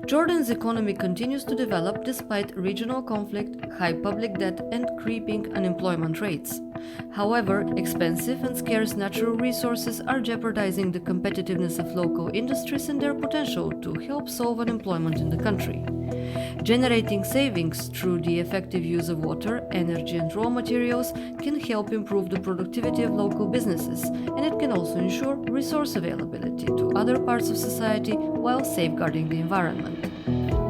Jordan's economy continues to develop despite regional conflict, high public debt, and creeping unemployment rates. However, expensive and scarce natural resources are jeopardizing the competitiveness of local industries and their potential to help solve unemployment in the country. Generating savings through the effective use of water, energy, and raw materials can help improve the productivity of local businesses, and it can also ensure resource availability to other parts of society while safeguarding the environment.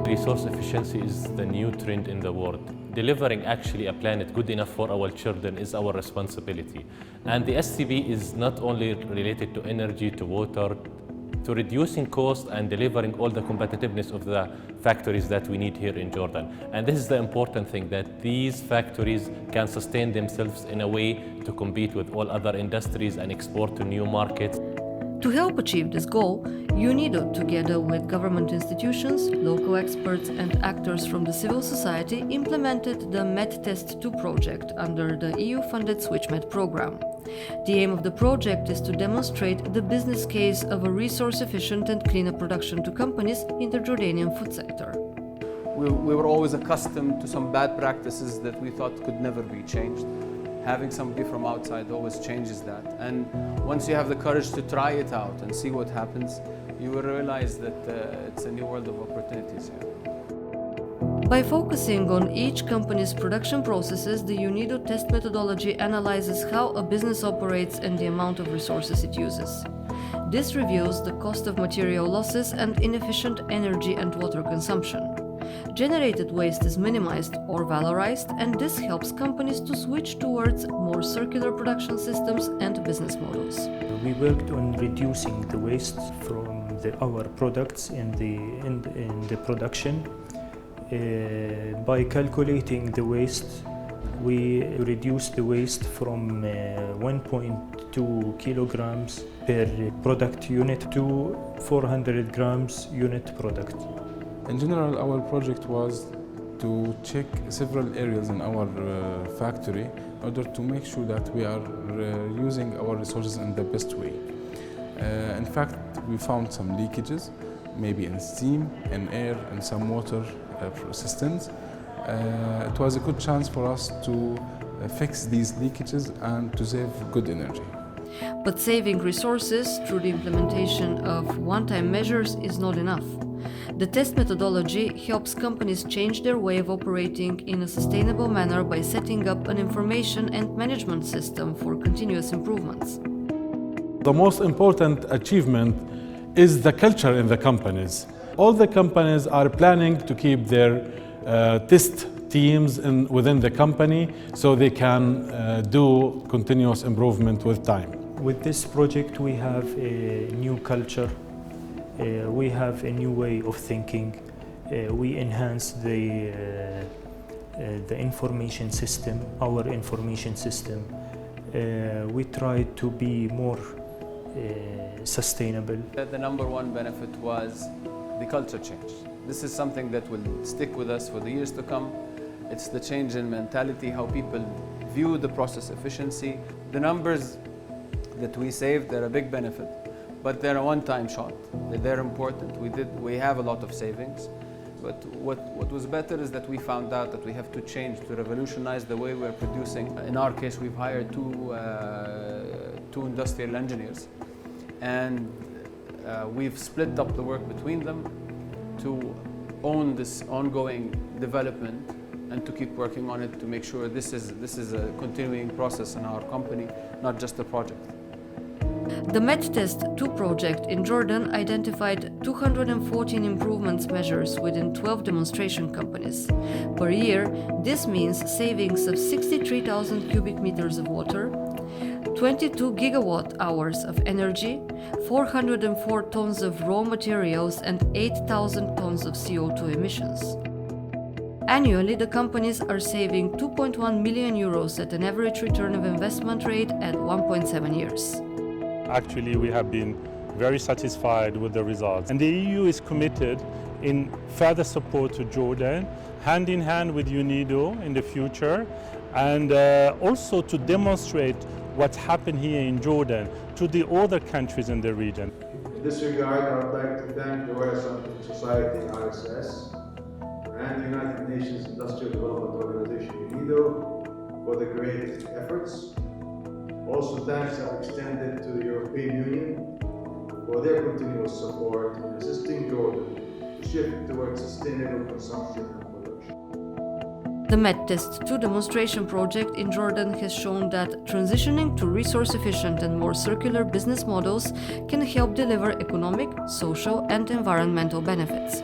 Resource efficiency is the new trend in the world. Delivering actually a planet good enough for our children is our responsibility. And the STB is not only related to energy, to water, to reducing cost and delivering all the competitiveness of the factories that we need here in Jordan. And this is the important thing, that these factories can sustain themselves in a way to compete with all other industries and export to new markets. To help achieve this goal, UNIDO, together with government institutions, local experts, and actors from the civil society, implemented the MEDTEST2 project under the EU-funded SwitchMed program. The aim of the project is to demonstrate the business case of a resource-efficient and cleaner production to companies in the Jordanian food sector. We were always accustomed to some bad practices that we thought could never be changed. Having somebody from outside always changes that. And once you have the courage to try it out and see what happens, you will realize that it's a new world of opportunities here. By focusing on each company's production processes, the UNIDO test methodology analyzes how a business operates and the amount of resources it uses. This reviews the cost of material losses and inefficient energy and water consumption. Generated waste is minimized or valorized, and this helps companies to switch towards more circular production systems and business models. We worked on reducing the waste from our products in the production. By calculating the waste, we reduced the waste from 1.2 kilograms per product unit to 400 grams unit product. In general, our project was to check several areas in our factory in order to make sure that we are using our resources in the best way. In fact, we found some leakages, maybe in steam, in air, and some water systems. It was a good chance for us to fix these leakages and to save good energy. But saving resources through the implementation of one-time measures is not enough. The test methodology helps companies change their way of operating in a sustainable manner by setting up an information and management system for continuous improvements. The most important achievement is the culture in the companies. All the companies are planning to keep their test teams within the company so they can do continuous improvement with time. With this project, we have a new culture. We have a new way of thinking. We enhance the information system, our information system. We try to be more sustainable. The number one benefit was the culture change. This is something that will stick with us for the years to come. It's the change in mentality, how people view the process efficiency. The numbers that we saved, they're a big benefit, but they're a one-time shot. They're important. We have a lot of savings, but what was better is that we found out that we have to change to revolutionize the way we're producing. In our case, we've hired two industrial engineers, and we've split up the work between them to own this ongoing development and to keep working on it to make sure this is a continuing process in our company, not just a project. The MEDTEST2 project in Jordan identified 214 improvements measures within 12 demonstration companies. Per year, this means savings of 63,000 cubic meters of water, 22 gigawatt hours of energy, 404 tons of raw materials, and 8,000 tons of CO2 emissions. Annually, the companies are saving 2.1 million euros at an average return of investment rate at 1.7 years. Actually, we have been very satisfied with the results. And the EU is committed in further support to Jordan, hand in hand with UNIDO in the future, and also to demonstrate what's happened here in Jordan to the other countries in the region. In this regard, I would like to thank the Royal Scientific Society, RSS, and the United Nations Industrial Development Organization, UNIDO, for the great efforts. Also, thanks are extended to the European Union for their continuous support in assisting Jordan to shift towards sustainable consumption and production. The MedTest 2 demonstration project in Jordan has shown that transitioning to resource-efficient and more circular business models can help deliver economic, social, and environmental benefits.